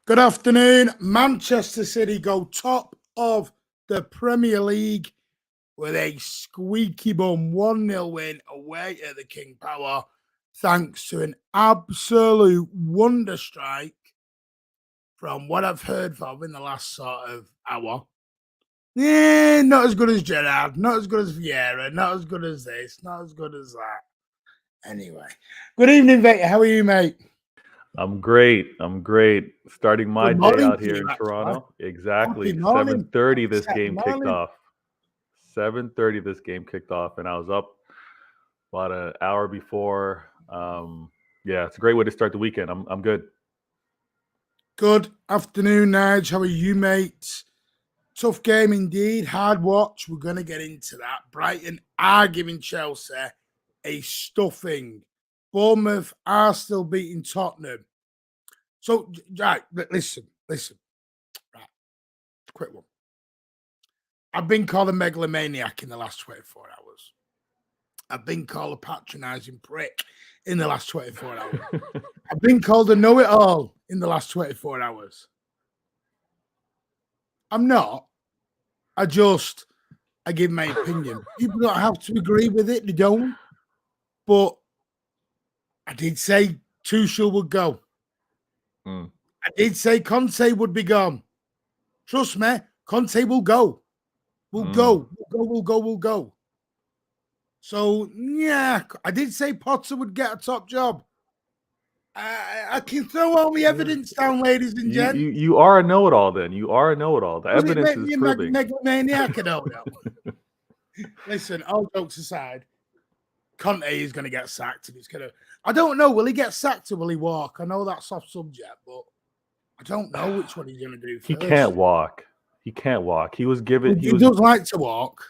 Good afternoon. Manchester City go top of the Premier League with a squeaky bum 1-0 win away at the King Power, thanks to an absolute wonder strike from what I've heard of in the last sort of hour. Yeah, not as good as Gerrard, not as good as Vieira, not as good as this, not as good as that. Anyway, good evening, Victor. How are you, mate? I'm great. Starting my Good day morning out to here you, in actually. Toronto. Exactly. Happy morning. 7:30 this Happy game kicked morning. off. 7:30 this game kicked off, and I was up about an hour before. Yeah, it's a great way to start the weekend. I'm good. Good afternoon, Nige. How are you, mate? Tough game indeed. Hard watch. We're going to get into that. Brighton are giving Chelsea a stuffing. Bournemouth are still beating Tottenham. So, right, listen. Right, quick one. I've been called a megalomaniac in the last 24 hours. I've been called a patronising prick in the last 24 hours. I've been called a know-it-all in the last 24 hours. I'm not. I give my opinion. People don't have to agree with it. They don't. But I did say Tuchel would go. I did say Conte would be gone. Trust me, Conte will go. We'll go. So, yeah, I did say Potter would get a top job. I can throw all the evidence down, ladies and gents. You are a know-it-all then. You are a know-it-all. The Does evidence it make is me a proving. megalomaniac? I don't know. Listen, all jokes aside, Conte is going to get sacked, and he's going to. I don't know. Will he get sacked or will he walk? I know that's off subject, but I don't know which one he's going to do first. He can't walk. He was given. He does like to walk.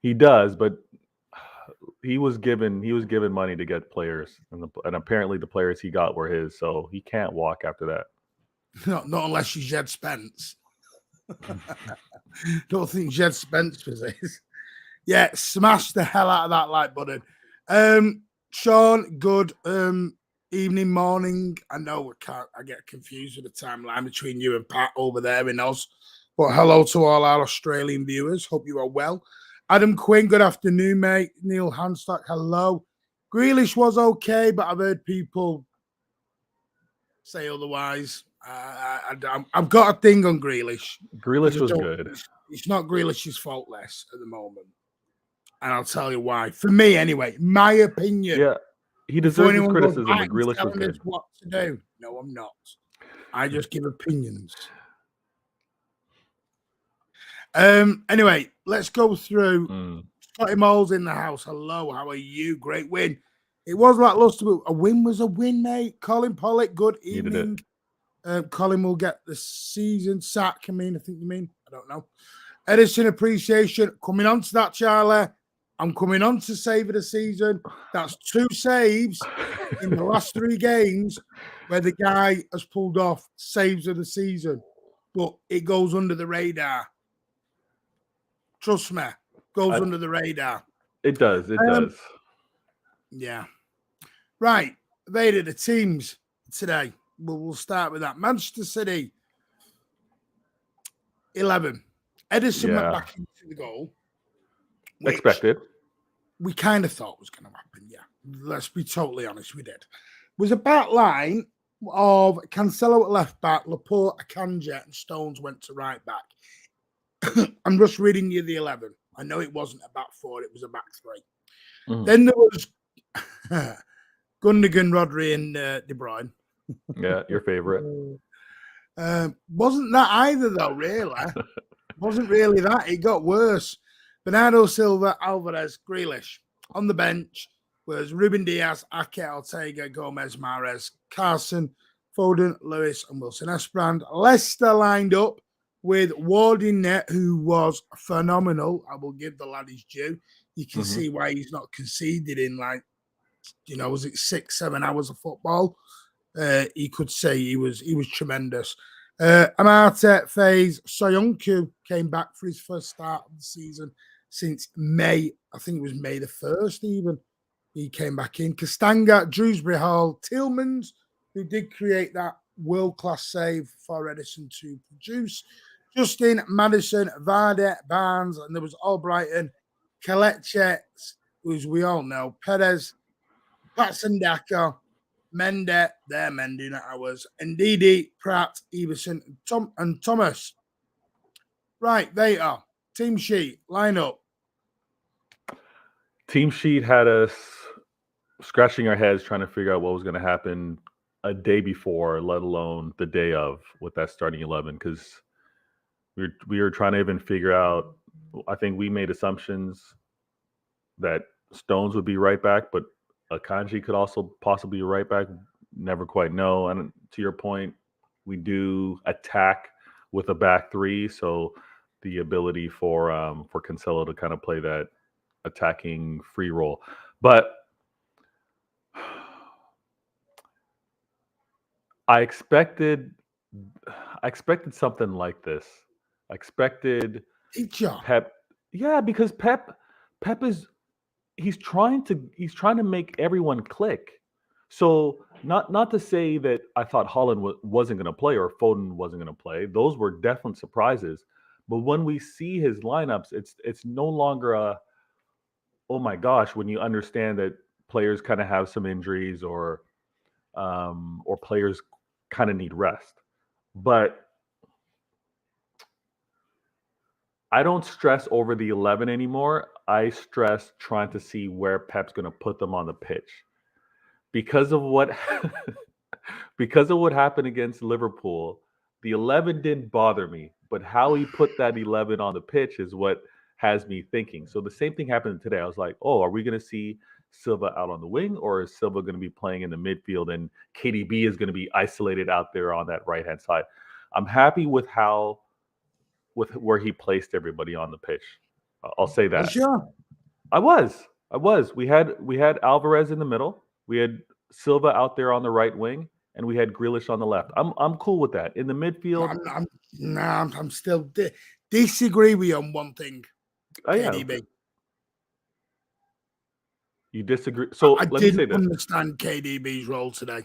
He does, but he was given money to get players, and apparently the players he got were his. So he can't walk after that. Not unless you Jed Spence. Don't think Jed Spence was his. Yeah, smash the hell out of that like button. Sean, good evening, morning. I know I get confused with the timeline between you and Pat over there in Oz. But hello to all our Australian viewers. Hope you are well. Adam Quinn, good afternoon, mate. Neil Hanstock, hello. Grealish was okay, but I've heard people say otherwise. I've got a thing on Grealish. Grealish was good. It's not Grealish's fault less at the moment. And I'll tell you why. For me, anyway, my opinion. Yeah, he deserves his criticism, but Grealish was good. What to do? No, I'm not. I just give opinions. Anyway, let's go through. Scotty Mole's in the house. Hello, how are you? Great win. It was lackluster, but a win was a win, mate. Colin Pollock, good evening. Colin will get the season sack. I think you mean. I don't know. Edison appreciation. Coming on to that, Charlie. I'm coming on to save of the season. That's 2 saves in the last 3 games where the guy has pulled off saves of the season. But it goes under the radar. Trust me. Goes under the radar. It does. It does. Yeah. Right. Vader, the teams today. We'll start with that. Manchester City, 11. Edison went back into the goal. Expected. We kind of thought was going to happen, yeah. Let's be totally honest, we did. It was a back line of Cancelo at left back, Laporte, Akanji, and Stones went to right back. I'm just reading you the 11. I know it wasn't a back 4, it was a back 3. Then there was Gundogan, Rodri, and De Bruyne. Yeah, your favorite. Wasn't that either, though, really. Wasn't really that. It got worse. Bernardo Silva, Alvarez, Grealish. On the bench was Ruben Diaz, Ake, Ortega, Gomez, Mahrez, Carson, Foden, Lewis, and Wilson Esperand. Leicester lined up with Ward in net, who was phenomenal. I will give the lad his due. You can see why he's not conceded in, was it 6-7 hours of football? He could say he was tremendous. Amate, Faze, Soyuncu came back for his first start of the season since May. I think it was May the 1st even. He came back in. Castanga, Drewsbury Hall, Tillmans, who did create that world-class save for Edison to produce. Justin, Madison, Vardy, Barnes, and there was Albrighton, Kelechi, who we all know, Perez, Patson Daka, Mende, they're mending ours, and Ndidi, Pratt, Everson, and Thomas. Right, they are. Team sheet, line up. Team sheet had us scratching our heads trying to figure out what was going to happen a day before, let alone the day of, with that starting 11, because we were trying to even figure out. I think we made assumptions that Stones would be right back, but Akanji could also possibly be right back. Never quite know. And to your point, we do attack with a back three, so the ability for Cancelo to kind of play that attacking free role. But I expected something like this. I expected Pep. Yeah, because Pep is he's trying to make everyone click. So not to say that I thought Holland wasn't going to play or Foden wasn't going to play. Those were definite surprises. But when we see his lineups, it's no longer a, oh my gosh, when you understand that players kind of have some injuries or players kind of need rest. But I don't stress over the 11 anymore. I stress trying to see where Pep's going to put them on the pitch. Because of what happened against Liverpool, the 11 didn't bother me, but how he put that 11 on the pitch is what has me thinking. So the same thing happened today. I was like, oh, are we going to see Silva out on the wing, or is Silva going to be playing in the midfield and KDB is going to be isolated out there on that right-hand side? I'm happy with where he placed everybody on the pitch. I'll say that. Sure. I was. We had Alvarez in the middle. We had Silva out there on the right wing, and we had Grealish on the left. I'm cool with that. In the midfield, I'm still disagree with you on one thing. KDB. Yeah. You disagree? So I let me say didn't this. understand KDB's role today.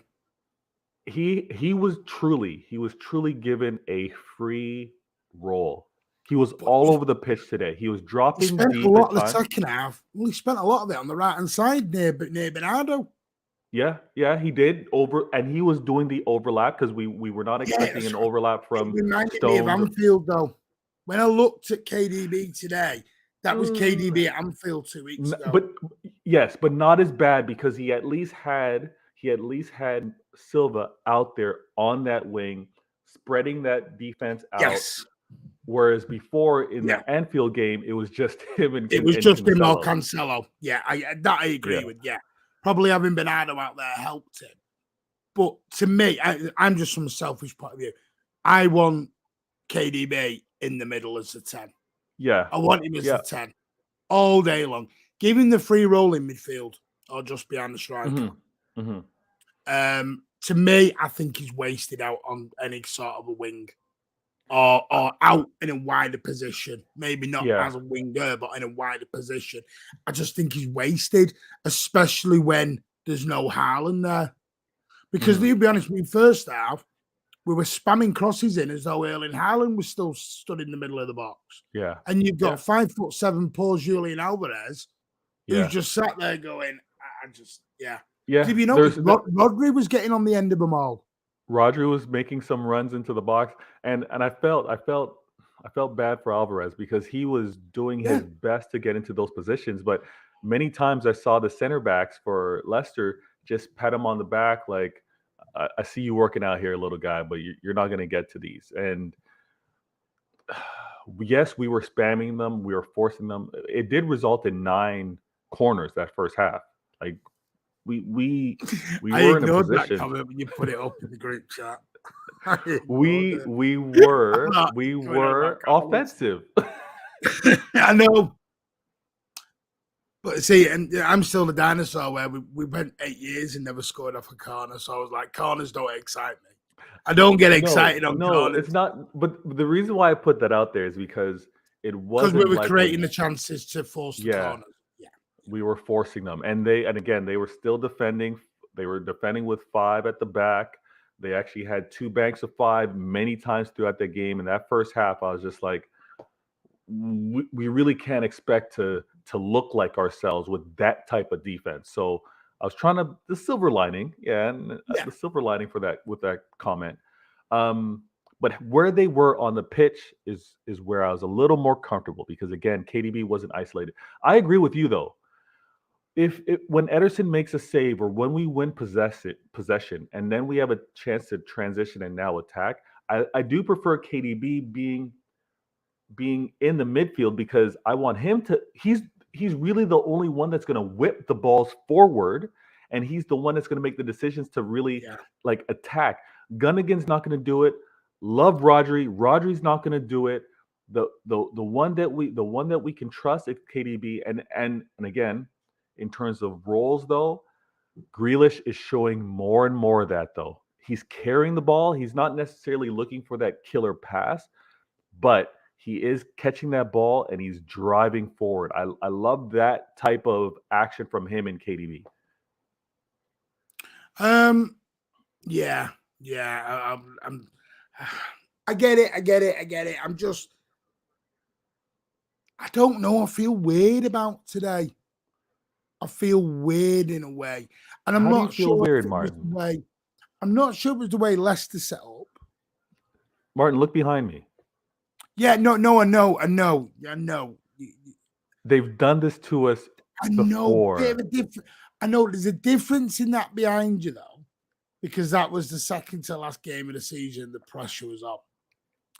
He was truly given a free role. He was all over the pitch today. He was dropping He spent deep a lot of at the times. second half. Well, he spent a lot of it on the right hand side near Bernardo. Yeah, he did and he was doing the overlap because we were not expecting an overlap from It reminded Stones. me of Anfield though. When I looked at KDB today, that was KDB at Anfield 2 weeks ago. But yes, but not as bad because he at least had Silva out there on that wing, spreading that defense out. Yes. Whereas before in the Anfield game, it was just him and it was just Cancelo. him or Cancelo. Yeah, I agree with. Yeah, probably having Bernardo out there helped him. But to me, I'm just from a selfish point of view. I want KDB in the middle as a 10. Yeah, I want him as a 10 all day long. Give him the free roll in midfield or just behind the striker. To me, I think he's wasted out on any sort of a wing. Or out in a wider position, maybe not as a winger, but in a wider position. I just think he's wasted, especially when there's no Haaland there. Because to be honest, in first half, we were spamming crosses in as though Erling Haaland was still stood in the middle of the box. Yeah, and you've got 5'7" poor Julian Alvarez, who's just sat there going, Yeah. Did you notice Rodri was getting on the end of them all? Rodri was making some runs into the box, and I felt bad for Alvarez because he was doing his best to get into those positions, but many times I saw the center backs for Leicester just pat him on the back like, I see you working out here, little guy, but you're not going to get to these. And yes, we were spamming them, we were forcing them. It did result in 9 corners that first half. Like we were in a position. That when you put it up in the group chat. we were offensive. I know. But see, and I'm still the dinosaur where we went 8 years and never scored off a corner. So I was like, corners don't excite me. I don't get excited on corners. No, it's not. But the reason why I put that out there is because it wasn't because we were like creating the chances to force the corners. We were forcing them, and again they were still defending. They were defending with 5 at the back. They actually had 2 banks of 5 many times throughout the game. In that first half, I was just like, we really can't expect to look like ourselves with that type of defense. So I was trying to the silver lining, and Yeah. the silver lining for that with that comment. But where they were on the pitch is where I was a little more comfortable because again, KDB wasn't isolated. I agree with you though. If when Ederson makes a save or when we win possession and then we have a chance to transition and now attack, I do prefer KDB being in the midfield because I want him to he's really the only one that's going to whip the balls forward and he's the one that's going to make the decisions to really like attack. Gunnigan's not going to do it. Love Rodri. Rodri's not going to do it. The one that we can trust is KDB and again in terms of roles though, Grealish is showing more and more of that though. He's carrying the ball. He's not necessarily looking for that killer pass, but he is catching that ball and he's driving forward. I love that type of action from him and KDB. Yeah. I get it. I don't know. I feel weird about today. I feel weird in a way. And I'm not sure weird, Martin. I'm not sure it was the way Leicester set up. Martin, look behind me. Yeah, no, I know. They've done this to us before. I know there's a difference in that behind you, though, because that was the second to last game of the season. The pressure was up.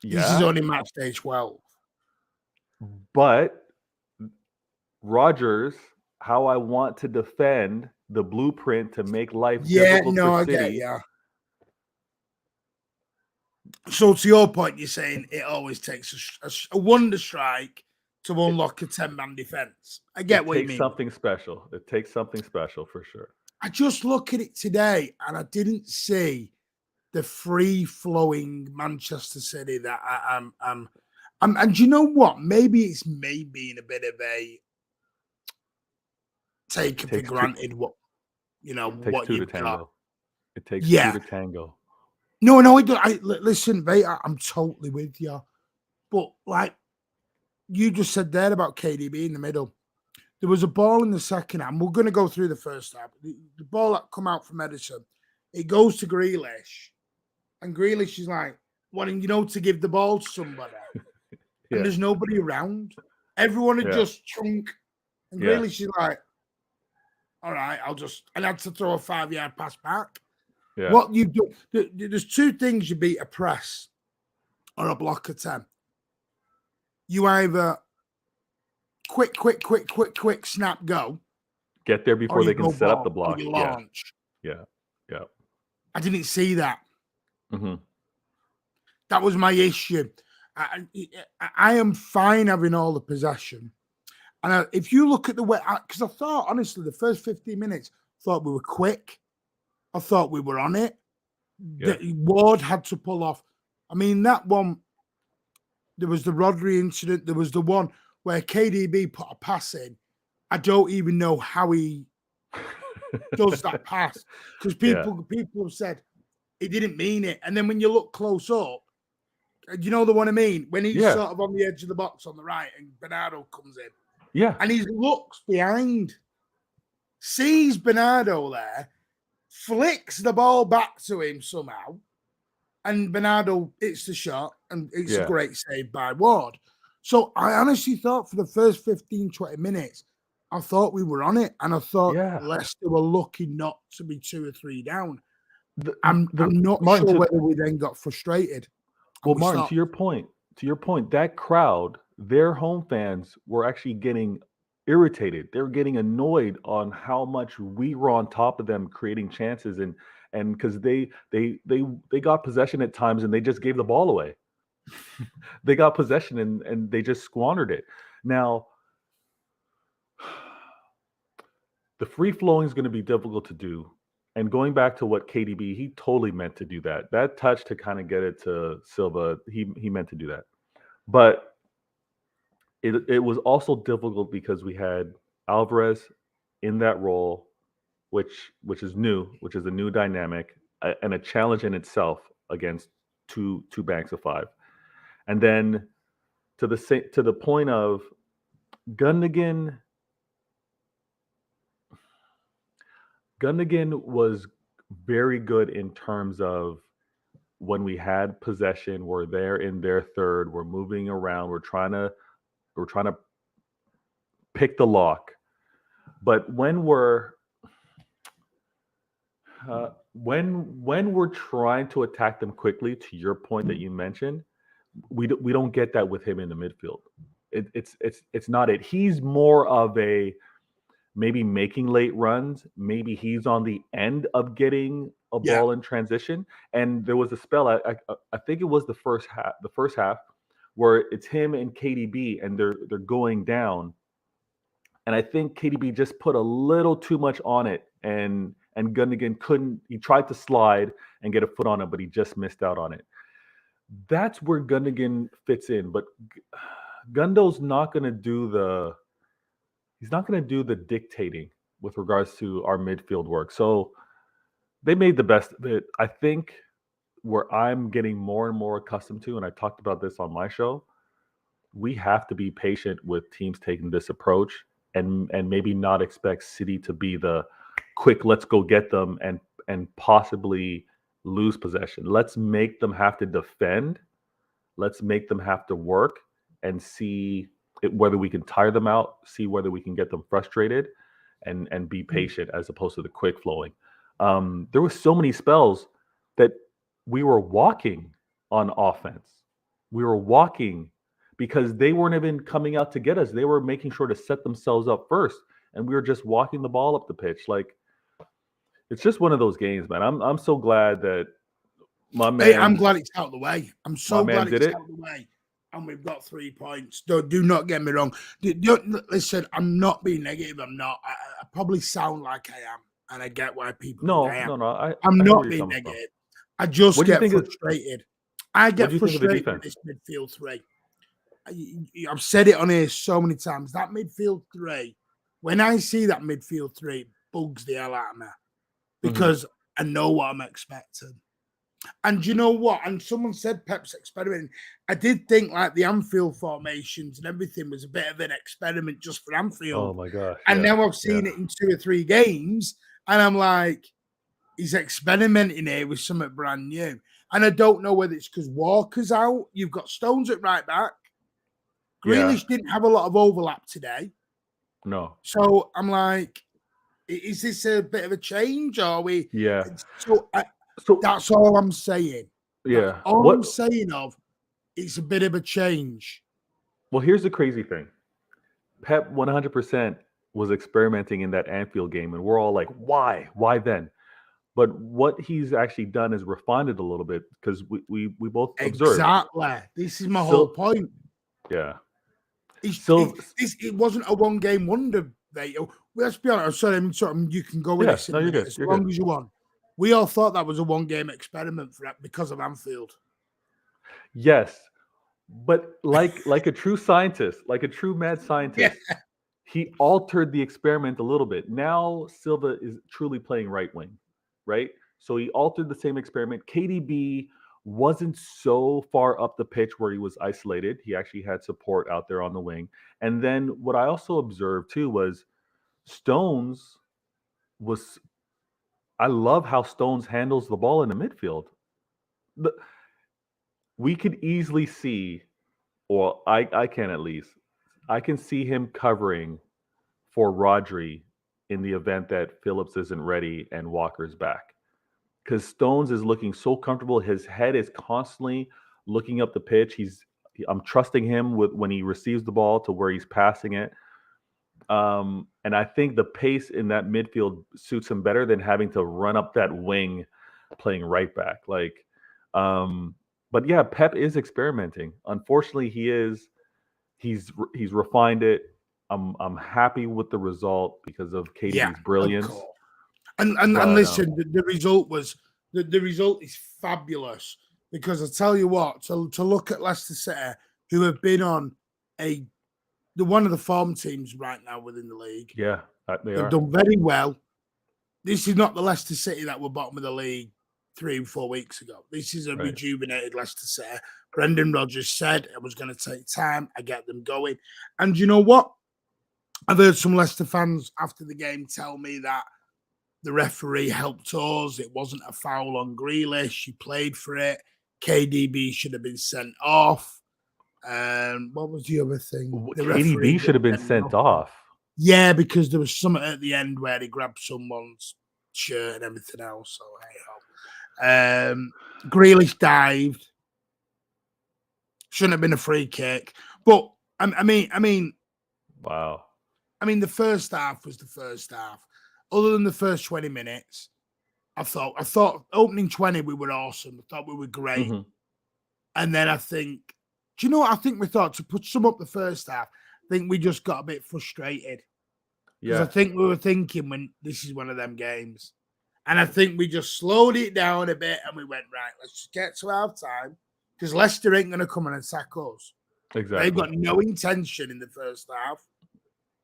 Yeah. This is only match day 12. But Rodgers, how I want to defend the blueprint to make life difficult for City. I get it, yeah. So to your point, you're saying it always takes a wonder strike to unlock a 10-man defense. I get what you mean. It takes something special. It takes something special for sure. I just look at it today and I didn't see the free-flowing Manchester City that I'm and you know what? Maybe it's me being a bit of a take for granted what you've got. It takes 2 to tango. No, listen, mate, I'm totally with you. But like you just said there about KDB in the middle, there was a ball in the second half. We're going to go through the first half. The ball that come out from Ederson, it goes to Grealish, and Grealish is like wanting to give the ball to somebody, and there's nobody around. Everyone had just chunk, and Grealish is like, "All right, and had to throw a 5-yard pass back." Yeah. What you do, there's 2 things you beat a press or a block of 10. You either quick, snap, go. Get there before they can set up the block. Launch. Yeah. I didn't see that. Mm-hmm. That was my issue. I am fine having all the possession. And if you look at the way, because I thought, honestly, the first 15 minutes, I thought we were quick. I thought we were on it. Yeah. Ward had to pull off. I mean, that one, there was the Rodri incident. There was the one where KDB put a pass in. I don't even know how he does that pass because people have said he didn't mean it. And then when you look close up, you know the one I mean? When he's sort of on the edge of the box on the right and Bernardo comes in. Yeah. And he looks behind, sees Bernardo there, flicks the ball back to him somehow, and Bernardo hits the shot, and it's a great save by Ward. So I honestly thought for the first 15, 20 minutes, I thought we were on it, and I thought Leicester were lucky not to be 2 or 3 down. I'm not sure whether we then got frustrated. Well, Martin, to your point, that crowd, their home fans were actually getting irritated. They were getting annoyed on how much we were on top of them creating chances and because they got possession at times and they just gave the ball away. They got possession and they just squandered it. Now, the free flowing is going to be difficult to do. And going back to what KDB, he totally meant to do that. That touch to kind of get it to Silva, he meant to do that. But it was also difficult because we had Alvarez in that role, which is new, which is a new dynamic. and a challenge in itself against two banks of 5. And then to the point of Gundogan was very good in terms of when we had possession, we're there in their third, we're moving around, we're trying to pick the lock. But when we're trying to attack them quickly, to your point that you mentioned, we don't get that with him in the midfield. It's not it. He's more of a maybe making late runs. Maybe he's on the end of getting a ball in transition. And there was a spell, I think it was the first half, where it's him and KDB, and they're going down. And I think KDB just put a little too much on it, and Gundogan couldn't. He tried to slide and get a foot on it, but he just missed out on it. That's where Gundogan fits in. But Gundo's not going to do the. He's not going to do the dictating with regards to our midfield work. So they made the best of it. I think where I'm getting more and more accustomed to, and I talked about this on my show, we have to be patient with teams taking this approach, and maybe not expect City to be the quick, let's go get them and possibly lose possession. Let's make them have to defend. Let's make them have to work and see whether we can tire them out, see whether we can get them frustrated, and be patient as opposed to the quick flowing. There were so many spells that we were walking on offense. We were walking because they weren't even coming out to get us. They were making sure to set themselves up first, and we were just walking the ball up the pitch. Like, it's just one of those games, man. I'm so glad that my man. Hey, I'm glad it's out of the way. I'm so glad it's out of the way. And we've got 3 points. Do not get me wrong. Listen, I'm not being negative. I'm not. I probably sound like I am, and I get why people. No. I'm not being negative. I just get frustrated. I get frustrated with this midfield 3. I've said it on here so many times. That midfield 3, when I see that midfield 3, it bugs the hell out of me because I know what I'm expecting. And you know what? And someone said Pep's experimenting. I did think like the Anfield formations and everything was a bit of an experiment just for Anfield. Oh my gosh. And now I've seen it in 2 or 3 games, and I'm like, he's experimenting here with something brand new. And I don't know whether it's because Walker's out. You've got Stones at right back. Grealish didn't have a lot of overlap today. No. So I'm like, is this a bit of a change? Or are we? Yeah. So that's all I'm saying. Yeah. I'm saying it's a bit of a change. Well, here's the crazy thing. Pep 100% was experimenting in that Anfield game, and we're all like, why? Why then? But what he's actually done is refined it a little bit, because we both observed. Exactly. This is my whole point. Yeah. It wasn't a 1-game wonder, mate. Let's be honest. I'm sorry, you can go with this as long as you want. We all thought that was a 1-game experiment because of Anfield. Yes, but like a true scientist, like a true mad scientist, he altered the experiment a little bit. Now Silva is truly playing right wing, right? So he altered the same experiment. KDB wasn't so far up the pitch where he was isolated. He actually had support out there on the wing. And then what I also observed too was Stones was... I love how Stones handles the ball in the midfield. We could easily see, or I can at least, I can see him covering for Rodri in the event that Phillips isn't ready and Walker's back. Because Stones is looking so comfortable. His head is constantly looking up the pitch. I'm trusting him when he receives the ball to where he's passing it. And I think the pace in that midfield suits him better than having to run up that wing playing right back. But yeah, Pep is experimenting. Unfortunately, he's refined it. I'm happy with the result because of KDB's brilliance. And listen, the result is fabulous, because I tell you what, to look at Leicester City, who have been on one of the form teams right now within the league. Yeah, they've done very well. This is not the Leicester City that were bottom of the league 3-4 weeks ago. This is a Right. rejuvenated Leicester City. Brendan Rodgers said it was going to take time. I get them going. And you know what? I've heard some Leicester fans after the game tell me that the referee helped us. It wasn't a foul on Grealish. He played for it. KDB should have been sent off. What was the other thing? The KDB should have been sent off. Yeah, because there was something at the end where he grabbed someone's shirt and everything else. So hey ho. Grealish dived. Shouldn't have been a free kick. But I mean, wow. I mean, the first half was the first half. Other than the first 20 minutes, I thought opening 20 we were awesome. I thought we were great. Mm-hmm. And then I think, do you know what I think we thought to put sum up the first half? I think we just got a bit frustrated. Because I think we were thinking when this is one of them games. And I think we just slowed it down a bit and we went, right, let's just get to half time. Because Leicester ain't going to come and attack us. Exactly. They've got no intention in the first half.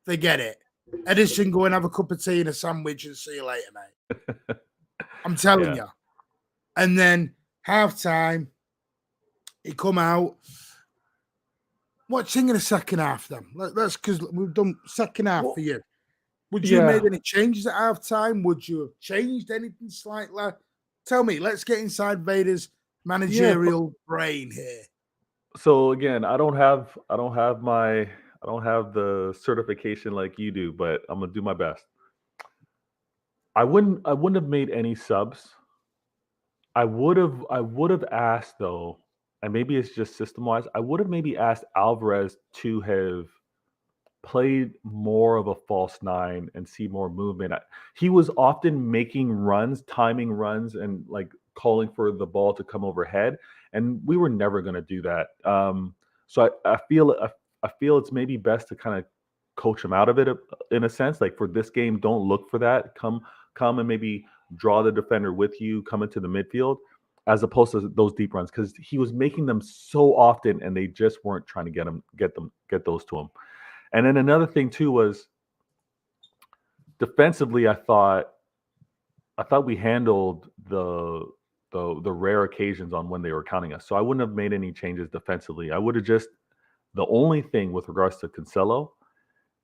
Forget it. Edison, go and have a cup of tea and a sandwich and see you later, mate. I'm telling you. And then half time, he come out. What's in the second half then? That's because we've done second half for you. Would you have made any changes at half time? Would you have changed anything slightly? Tell me, let's get inside Vader's managerial brain here. So again, I don't have the certification like you do, but I'm gonna do my best. I wouldn't have made any subs. I would have asked though, and maybe it's just system wise. I would have maybe asked Alvarez to have played more of a false nine and see more movement. He was often making runs, timing runs, and like calling for the ball to come overhead, and we were never going to do that. So I feel it's maybe best to kind of coach him out of it in a sense. Like for this game, don't look for that. Come and maybe draw the defender with you, come into the midfield, as opposed to those deep runs, because he was making them so often and they just weren't trying to get those to him. And then another thing too was defensively, I thought we handled the rare occasions on when they were counting us. So I wouldn't have made any changes defensively. I would have just, the only thing with regards to Cancelo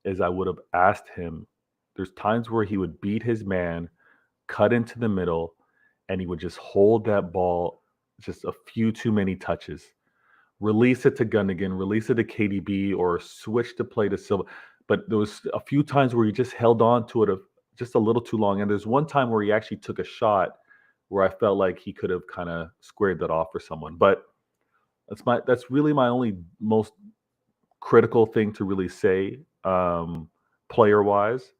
is I would have asked him, there's times where he would beat his man, cut into the middle, and he would just hold that ball just a few too many touches. Release it to Gundogan, release it to KDB, or switch to play to Silva. But there was a few times where he just held on to it just a little too long. And there's one time where he actually took a shot where I felt like he could have kind of squared that off for someone. But that's really my only most critical thing to really say, player-wise.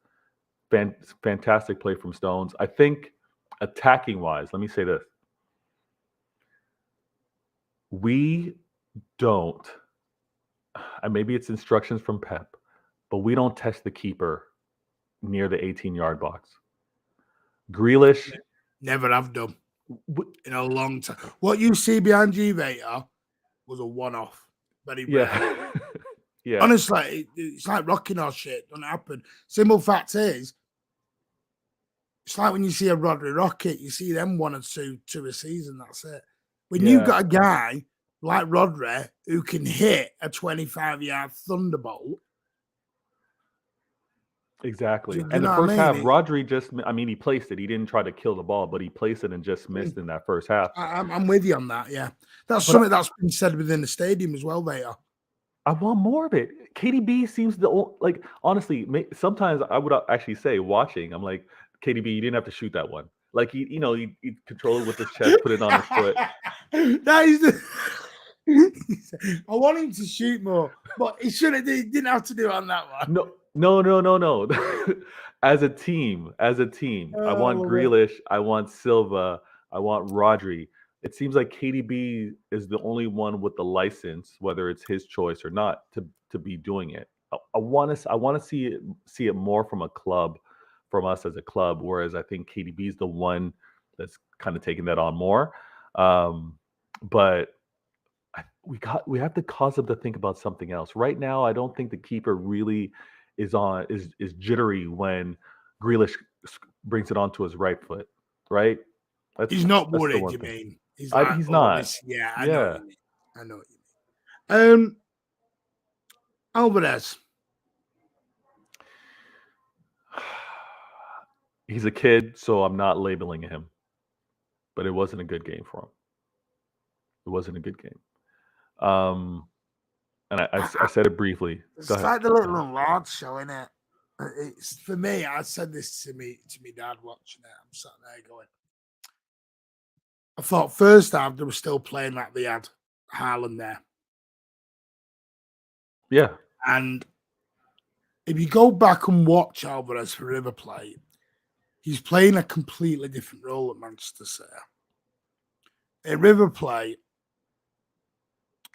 Fantastic play from Stones. I think attacking-wise, let me say this. We don't, and maybe it's instructions from Pep, but we don't test the keeper near the 18-yard box. Grealish, never have done in a long time. What you see behind you, Vader, was a one-off. Very rare. Yeah. Honestly, it's like rocking our shit. Don't happen. Simple fact is, it's like when you see a Rodri Rocket, you see them one or two a season. That's it. When you've got a guy like Rodri who can hit a 25-yard thunderbolt. Exactly. And the first half, Rodri he placed it. He didn't try to kill the ball, but he placed it and just missed in that first half. I'm with you on that, yeah. That's something that's been said within the stadium as well, Vader. I want more of it. KDB seems honestly, sometimes I would actually say, watching, I'm like, KDB, you didn't have to shoot that one. Like, he control it with his chest, put it on his foot. That is I want him to shoot more, but he didn't have to do it on that one. No. As a team, I want Grealish, I want Silva, I want Rodri. It seems like KDB is the only one with the license, whether it's his choice or not, to be doing it. I want to see it more from us as a club, whereas I think KDB is the one that's kind of taking that on more. But we have to cause them to think about something else. Right now, I don't think the keeper really is jittery when Grealish brings it onto his right foot, right? He's not that's the worried, one you thing. mean? He's like, He's oh, not. this, yeah, I know what Yeah. you mean. I know what you mean. Alvarez. He's a kid, so I'm not labeling him. But it wasn't a good game for him. It wasn't a good game. And I said it briefly. It's like the little lad show, isn't it? It's for me. I said this to me dad watching it. I'm sat there going. I thought first half they were still playing like they had Haaland there. Yeah. And if you go back and watch Alvarez for River Plate, he's playing a completely different role at Manchester City. At River Plate,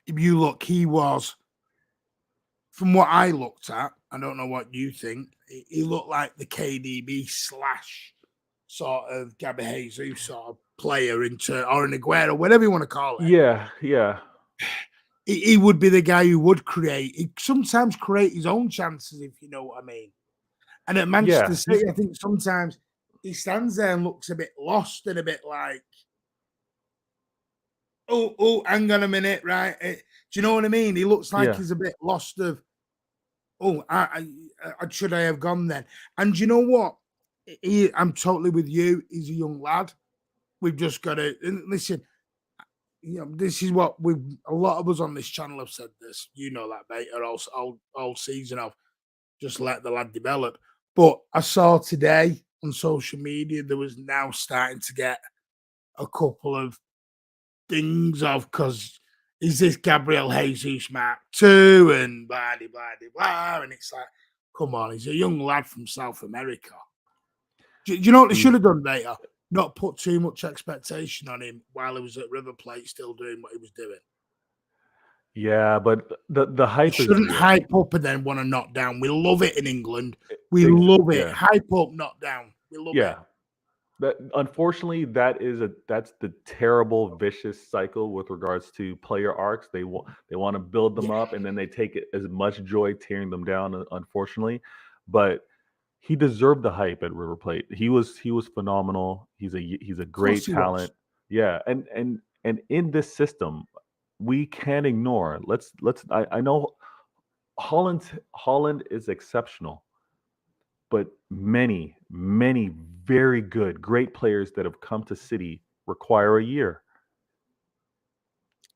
if you look, he was, from what I looked at, I don't know what you think, he looked like the KDB slash sort of Gabby Jesus sort of player or an Aguero, whatever you want to call it. Yeah, yeah. He would be the guy who would create. He sometimes create his own chances, if you know what I mean. And at Manchester City, I think sometimes he stands there and looks a bit lost and a bit like, oh, hang on a minute, right? Do you know what I mean? He looks like he's a bit lost of, should I have gone then? And you know what? I'm totally with you. He's a young lad. We've just got to listen. You know, this is what a lot of us on this channel have said this. You know that, mate, all season of just let the lad develop. But I saw today on social media there was now starting to get a couple of things of, because is this Gabriel Jesus Mark II and blah, blah, blah, blah. And it's like, come on, he's a young lad from South America. Do you know what they should have done, Vader? Not put too much expectation on him while he was at River Plate still doing what he was doing. Yeah, but the hype shouldn't hype up and then want to knock down. We love it in England. We love it. Yeah. Hype up, knock down. We love it. That unfortunately that's the terrible vicious cycle with regards to player arcs. They want to build them up and then they take as much joy tearing them down, unfortunately. But he deserved the hype at River Plate. He was phenomenal. He's a great talent. Yeah, and in this system, we can't ignore. I know Holland is exceptional, but many very good, great players that have come to City require a year.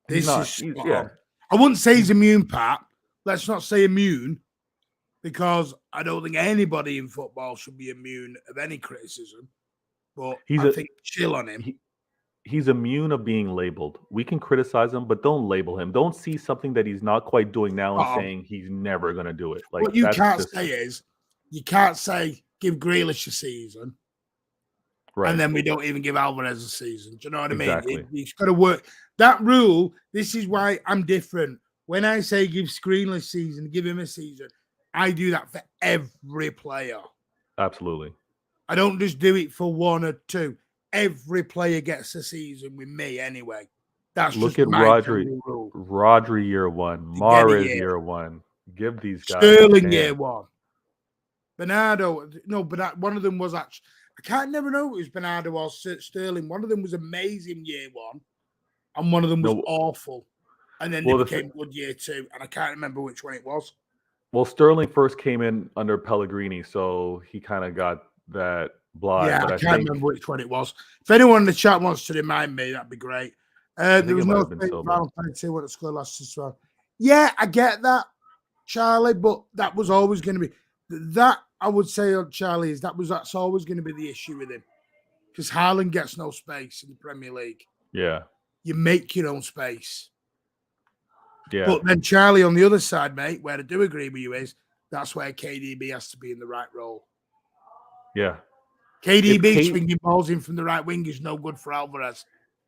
I wouldn't say he's immune, Pat. Let's not say immune, because I don't think anybody in football should be immune of any criticism. But I think chill on him. He's immune of being labeled. We can criticize him, but don't label him. Don't see something that he's not quite doing now and saying he's never going to do it. Like, what you can't say is, you can't say give Grealish a season, right, and then we don't even give Alvarez a season. Do you know what I mean? He's got to work. That rule, this is why I'm different. When I say give Grealish a season, give him a season, I do that for every player. Absolutely. I don't just do it for one or two. Every player gets a season with me anyway. That's look at Rodri. Rodri year one, Mahrez year one. Give these guys Sterling year one. Bernardo, no, but one of them was actually, I can't never know if it was Bernardo or Sterling. One of them was amazing year one, and one of them was awful. And then they became good year two, and I can't remember which one it was. Well, Sterling first came in under Pellegrini, so he kind of got that blind. Yeah, but I can't remember which one it was. If anyone in the chat wants to remind me, that'd be great. There was no final penalty when it scored last as well. Yeah, I get that, Charlie, but that was always going to be that. I would say on Charlie is that's always going to be the issue with him, because Haaland gets no space in the Premier League. Yeah, you make your own space. Yeah, but then Charlie on the other side, mate, where I do agree with you is that's where KDB has to be in the right role. Yeah, KDB swinging balls in from the right wing is no good for Alvarez.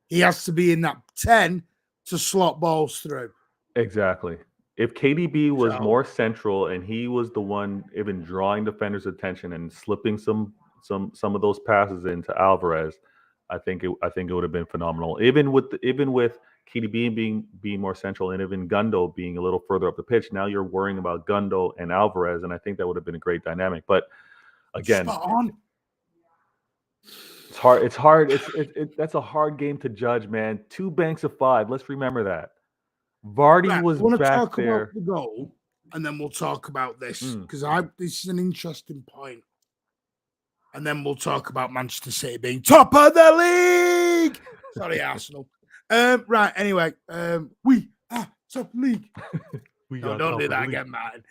He has to be in that 10 to slot balls through. Exactly. If KDB was more central and he was the one even drawing defenders' attention and slipping some of those passes into Alvarez, I think it would have been phenomenal. Even with KDB being more central and even Gundo being a little further up the pitch, now you're worrying about Gundo and Alvarez, and I think that would have been a great dynamic. But again, spot on. It's hard. It's hard. That's a hard game to judge, man. 2 banks of 5. Let's remember that. Vardy Right, was I want to back talk about there. the goal, and then we'll talk about this because this is an interesting point. And then we'll talk about Manchester City being top of the league. Sorry, Arsenal. Right. Anyway, we are top league. No, don't do that again, Martin.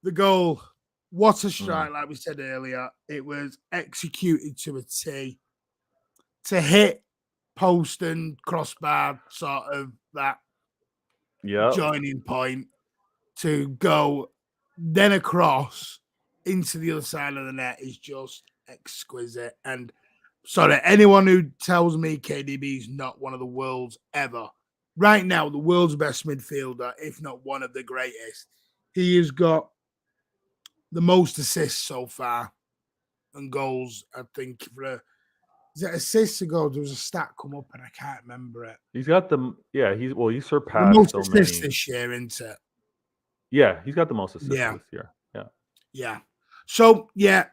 The goal. What a strike! Like we said earlier, it was executed to a T. To hit post and crossbar, sort of that joining point, to go then across into the other side of the net is just exquisite. And sorry, anyone who tells me KDB is not one of the world's ever, right now, the world's best midfielder, if not one of the greatest, he has got the most assists so far and goals, I think, for is it assists or goals? There was a stat come up and I can't remember it. He's got he surpassed the most so assists many this year, isn't it? Yeah, he's got the most assists Yeah. this year. Yeah. Yeah. So, yeah,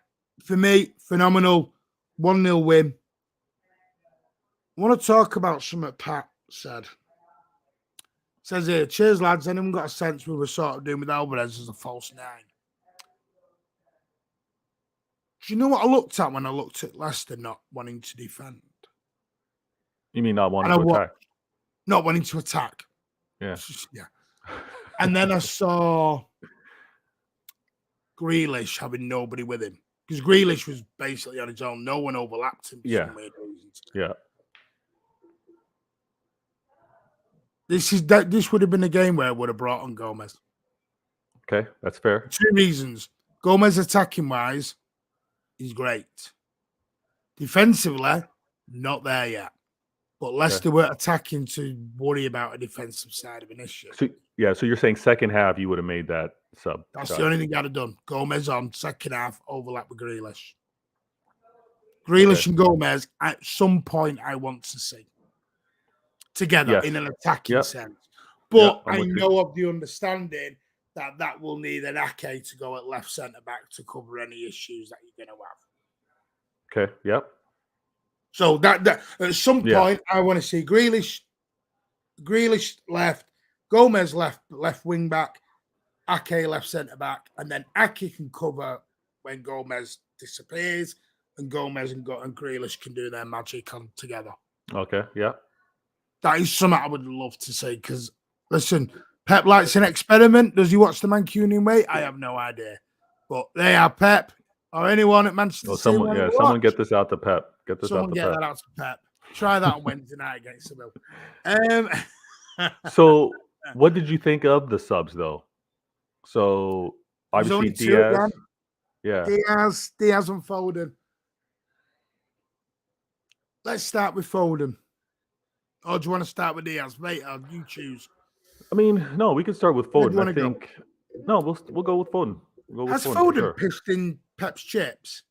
for me, phenomenal 1-0 win. I want to talk about something Pat said. Says here, cheers, lads. Anyone got a sense we were sort of doing with Alvarez as a false 9? Do you know what I looked at when I looked at Leicester not wanting to defend? You mean not wanting to attack? Not wanting to attack. Yeah. Yeah. And then I saw Grealish having nobody with him. Because Grealish was basically on his own. No one overlapped him for some weird reasons. Yeah. This would have been a game where I would have brought on Gomez. Okay, that's fair. 2 reasons. Gomez attacking wise, he's great. Defensively, not there yet. But Leicester were attacking to worry about a defensive side of an issue. So you're saying second half you would have made that sub. That's the only thing I'd have done. Gomez on second half, overlap with Grealish. Grealish and Gomez, at some point, I want to see together in an attacking sense. But I know of the understanding that will need an Ake to go at left centre back to cover any issues that you're going to have. Okay. Yep. So that at some point, I want to see Grealish left, Gomez left wing back, Ake left centre back, and then Ake can cover when Gomez disappears, and Gomez and Grealish can do their magic on together. Okay. Yeah. That is something I would love to see because, listen, Pep likes an experiment. Does he watch the Mancunian way? I have no idea. But they are Pep or anyone at Manchester City. Someone get this out to Pep. Someone get that out to Pep. Try that on Wednesday night against Seville. So, what did you think of the subs, though? So, obviously Diaz. Yeah. Diaz and Foden. Let's start with Foden. Or do you want to start with Diaz? Mate, you choose. I mean, no, we can start with Foden. I think. No, we'll go with Foden. Has Foden pissed in Pep's chips?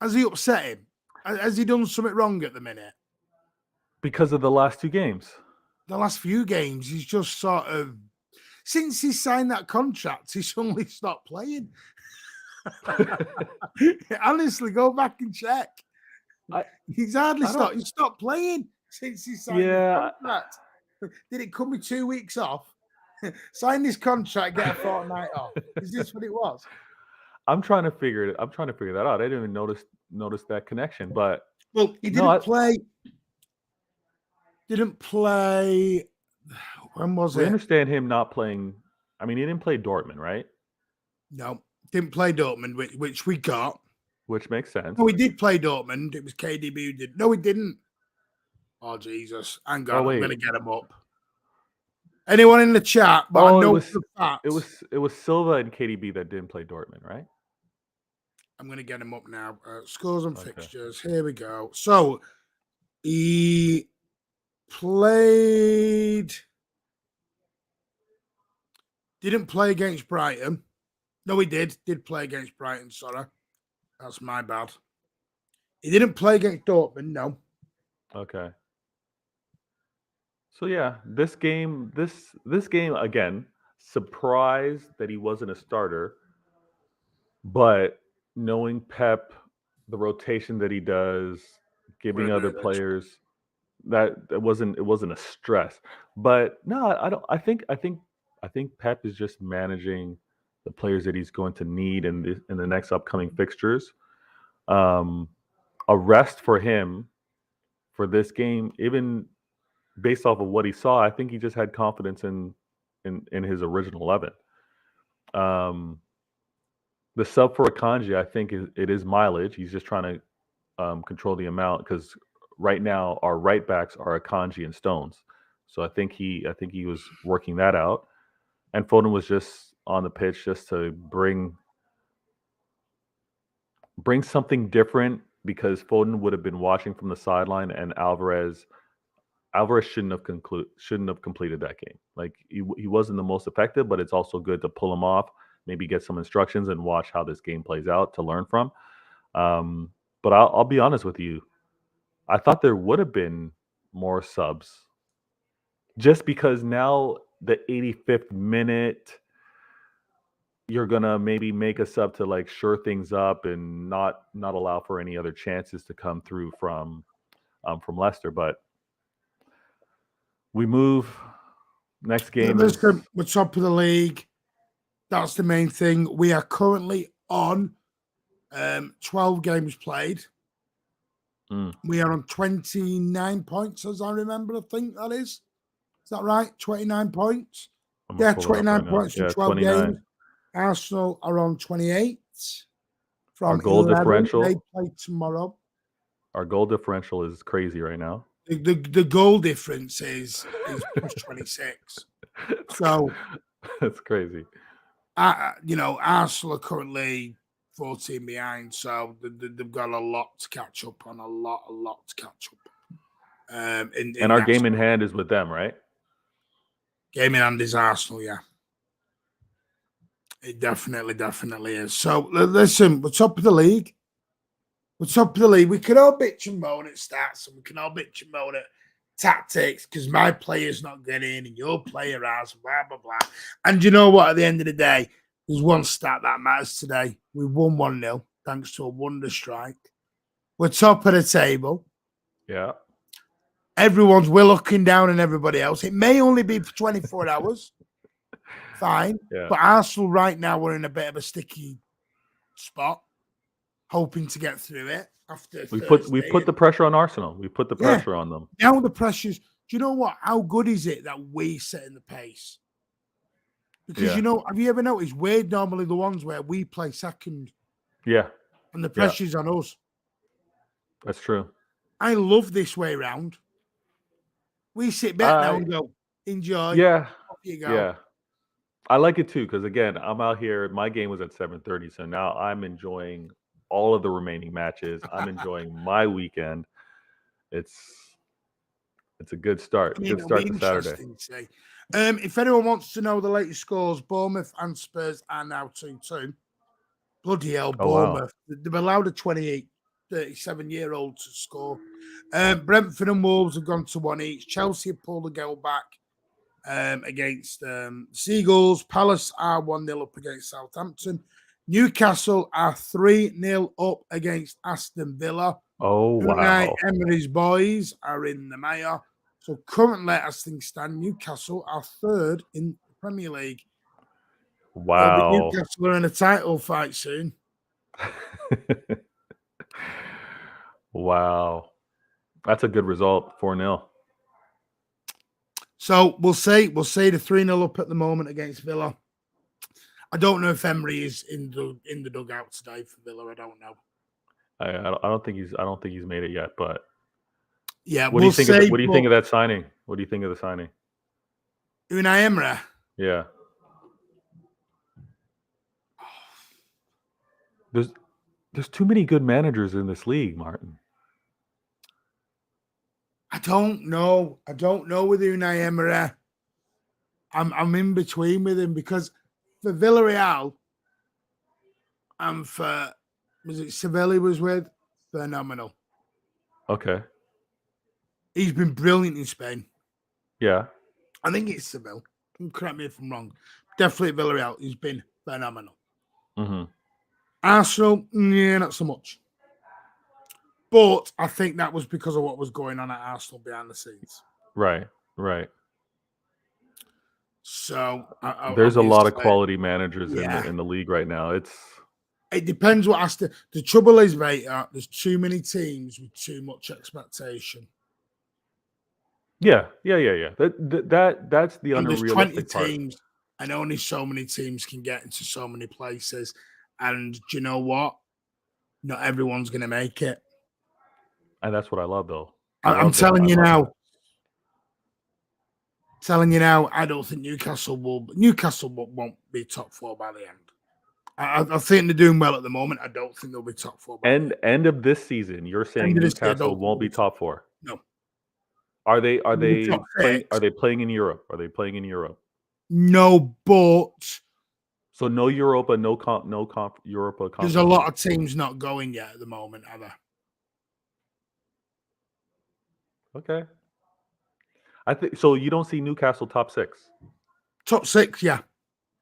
Has he upset him? Has he done something wrong at the minute? Because of the last 2 games. The last few games, he's just sort of, since he signed that contract, he's suddenly stopped playing. Honestly, go back and check. He's hardly stopped. He stopped playing since he signed the contract. Did it come with 2 weeks off? Sign this contract, get a fortnight off. Is this what it was? I'm trying to figure that out. I didn't even notice that connection. But he didn't play. Didn't play. When was it? We understand him not playing. I mean, he didn't play Dortmund, right? No, didn't play Dortmund, which we got. Which makes sense. No, he did play Dortmund. It was KDB who did. No, he didn't. Oh, Jesus. Hang on. I'm going to get him up. Anyone in the chat? But I know it was Silva and KDB that didn't play Dortmund, right? I'm going to get him up now. Scores and fixtures. Here we go. So, he played... Didn't play against Brighton. No, he did. Did play against Brighton, sorry. That's my bad. He didn't play against Dortmund, no. Okay. So yeah, this game again, surprised that he wasn't a starter. But knowing Pep, the rotation that he does, giving other players, that it wasn't a stress. But no, I don't. I think Pep is just managing the players that he's going to need in the next upcoming fixtures. A rest for him for this game, even based off of what he saw, I think he just had confidence in his original 11. The sub for Akanji, I think it is mileage. He's just trying to control the amount, because right now our right backs are Akanji and Stones. So I think he was working that out, and Foden was just on the pitch just to bring something different, because Foden would have been watching from the sideline, and Alvarez shouldn't have completed that game. Like, he wasn't the most effective, but it's also good to pull him off, maybe get some instructions and watch how this game plays out to learn from. But I'll be honest with you, I thought there would have been more subs, just because now the 85th minute, you're gonna maybe make a sub to like shore things up and not allow for any other chances to come through from Leicester. But we move. Next game is we're top of the league. That's the main thing. We are currently on 12 games played. We are on 29 points, as I remember. I think that is. Is that right? 29 points. Yeah, 29 points from 12 games. Arsenal are on 28. From our goal 11. differential. They play tomorrow. Our goal differential is crazy right now. The goal difference is plus 26. So that's crazy. Arsenal are currently 14 behind, so they've got a lot to catch up on. A lot to catch up. And our game in hand is with them, right? Game in hand is Arsenal, yeah. It definitely is. So listen, we're top of the league. We can all bitch and moan at stats, and we can all bitch and moan at tactics, because my player's not getting and your player has, blah, blah, blah. And you know what? At the end of the day, there's one stat that matters today. We won 1-0 thanks to a wonder strike. We're top of the table. Yeah. We're looking down on everybody else. It may only be for 24 hours. Fine. Yeah. But Arsenal right now, we're in a bit of a sticky spot, hoping to get through it. After we put the pressure on Arsenal. We put the pressure on them. Now the pressure's. Do you know what? How good is it that we set in the pace? Because have you ever noticed we're normally the ones where we play second? Yeah. And the pressure's on us. That's true. I love this way round. We sit back now and go, enjoy. Yeah. Off you go. Yeah. I like it too, because again, I'm out here. My game was at 7:30, so now I'm enjoying all of the remaining matches. I'm enjoying my weekend. It's a good start. Good start to Saturday. If anyone wants to know the latest scores, Bournemouth and Spurs are now 2-2. Bloody hell, Bournemouth. Wow. They've allowed a 37-year-old to score. Brentford and Wolves have gone to 1 each. Chelsea have pulled a goal back against Seagulls. Palace are 1-0 up against Southampton. Newcastle are 3-0 up against Aston Villa. Oh, wow. Emery's boys are in the mire. So currently, as things stand, Newcastle are third in the Premier League. Wow. Newcastle are in a title fight soon. Wow. That's a good result, 4-0. So we'll say the 3-0 up at the moment against Villa. I don't know if Emery is in the dugout today for Villa. I don't know. I don't think he's made it yet. But yeah, what do you think of that signing? What do you think of the signing? Unai Emery. Yeah. There's too many good managers in this league, Martin. I don't know with Unai Emery. I'm in between with him, because for Villarreal and for Sevilla was with, phenomenal. Okay. He's been brilliant in Spain. Yeah. I think it's Seville. Correct me if I'm wrong. Definitely Villarreal. He's been phenomenal. Mm-hmm. Arsenal, yeah, not so much. But I think that was because of what was going on at Arsenal behind the scenes. Right. So there's a lot of quality managers in the league right now. It depends what has to. The trouble is, mate, there's too many teams with too much expectation. Yeah. That's the And there's 20 unrealistic part. teams, and only so many teams can get into so many places. And do you know what? Not everyone's going to make it. And that's what I love, though. I'm telling you now. I don't think Newcastle won't be top 4 by the end. I think they're doing well at the moment. I don't think they'll be top 4. End of this season, you're saying Newcastle won't be top 4? No. Are they playing in Europe? Are they playing in Europe? No, but so no Europa, no Europa. There's a lot of teams not going yet at the moment, are there? Okay. I think so. You don't see Newcastle top 6? Top 6, yeah.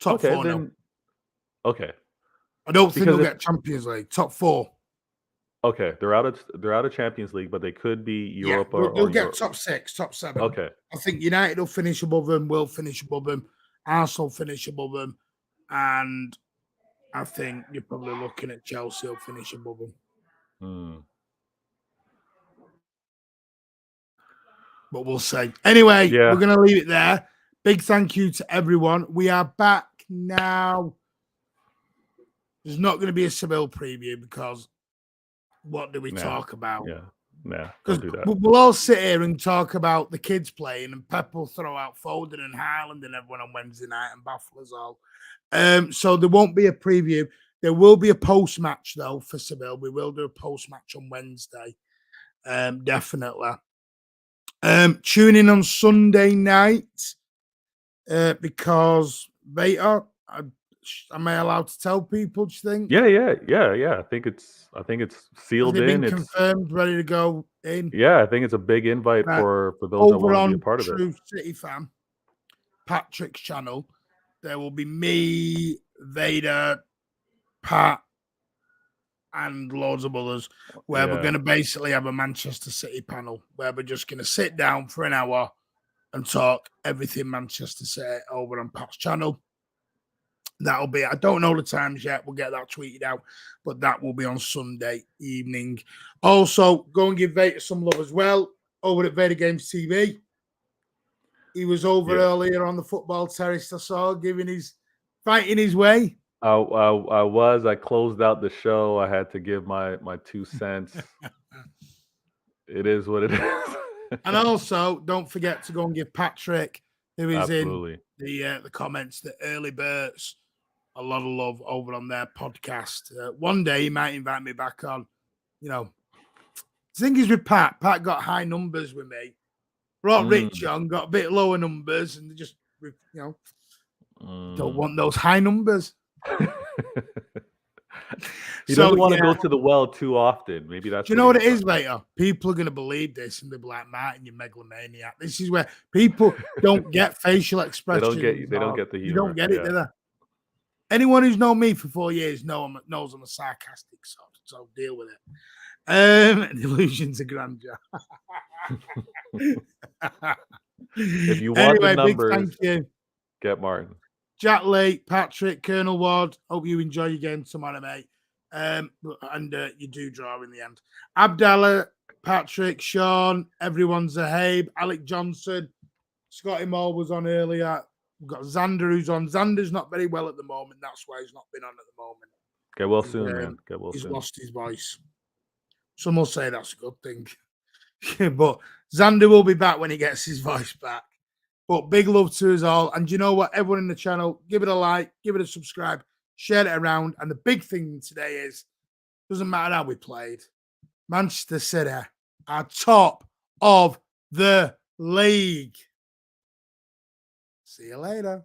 Top 4, then, no. Okay. I don't think they'll get Champions League. Top 4. Okay, they're out of Champions League, but they could be Europa. Yeah, they'll get top 6, top 7. Okay. I think United will finish above them. Will finish above them. Arsenal finish above them, and I think you're probably looking at Chelsea will finish above them. But we'll see. Anyway, we're going to leave it there. Big thank you to everyone. We are back now. There's not going to be a Seville preview because what do we talk about? Don't do that. We'll all sit here and talk about the kids playing, and Pep will throw out Foden and Haaland and everyone on Wednesday night and baffle us all. So there won't be a preview. There will be a post-match, though, for Seville. We will do a post-match on Wednesday. Definitely. Tune in on Sunday night because Vator, am I allowed to tell people? Do you think? Yeah. I think it's sealed in. It's confirmed, ready to go in. Yeah, I think it's a big invite for those that want to be a part of it. True City Fan, Patrick's channel. There will be me, Vader, Pat, and loads of others, where we're going to basically have a Manchester City panel where we're just going to sit down for an hour and talk everything Manchester City over on Pat's channel. That'll be, I don't know the times yet. We'll get that tweeted out, but that will be on Sunday evening. Also, go and give Vader some love as well over at VATORGAMES TV. He was over earlier on the football terrace, I saw, fighting his way. I closed out the show. I had to give my 2 cents. It is what it is. And also, don't forget to go and give Patrick, who is in the comments, the early birds, a lot of love over on their podcast. One day he might invite me back on. The thing is with Pat got high numbers with me. Brought Rich on, got a bit lower numbers, and they just, don't want those high numbers. He doesn't want to go to the well too often. Maybe that's. Do you know what it is later? People are going to believe this, and they'll be like, "Martin, you megalomaniac." This is where people don't get facial expressions. They don't get the humor. You don't get it, do they? Anyone who's known me for 4 years knows I'm a sarcastic sort, so deal with it. Illusions of grandeur. If you want the numbers, thank you. Get Martin. Jack Lee, Patrick, Colonel Ward. Hope you enjoy your game tomorrow, mate. You do draw in the end. Abdallah, Patrick, Sean, everyone's a Habe, Alec Johnson, Scotty Moore was on earlier. We've got Xander who's on. Xander's not very well at the moment. That's why he's not been on at the moment. Get well soon, man. Get well soon. He's lost his voice. Some will say that's a good thing. But Xander will be back when he gets his voice back. But big love to us all. And you know what? Everyone in the channel, give it a like, give it a subscribe, share it around. And the big thing today is, doesn't matter how we played, Manchester City are top of the league. See you later.